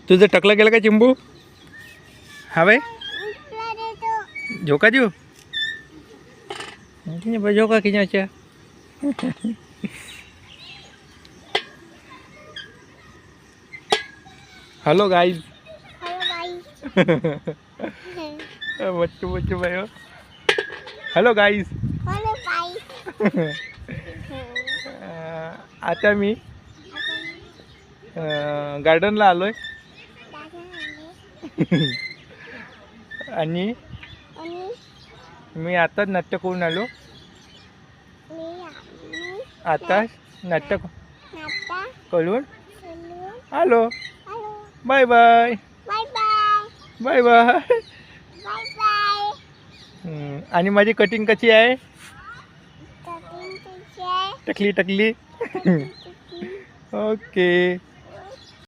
तुझं टकलं गेलं का चिंबू? हा बाई झोका देऊ झोका खिचायच्या. Hello guys. बच्चू बच्चू भाई. Hello guys. आता मी गार्डनला आलोय आणि मी आताच नाट्य करून आलो. आता नाट्य करून आलो. Bye bye bye bye. आणि माझी कटिंग कशी आहे? टकली टकली. ओके.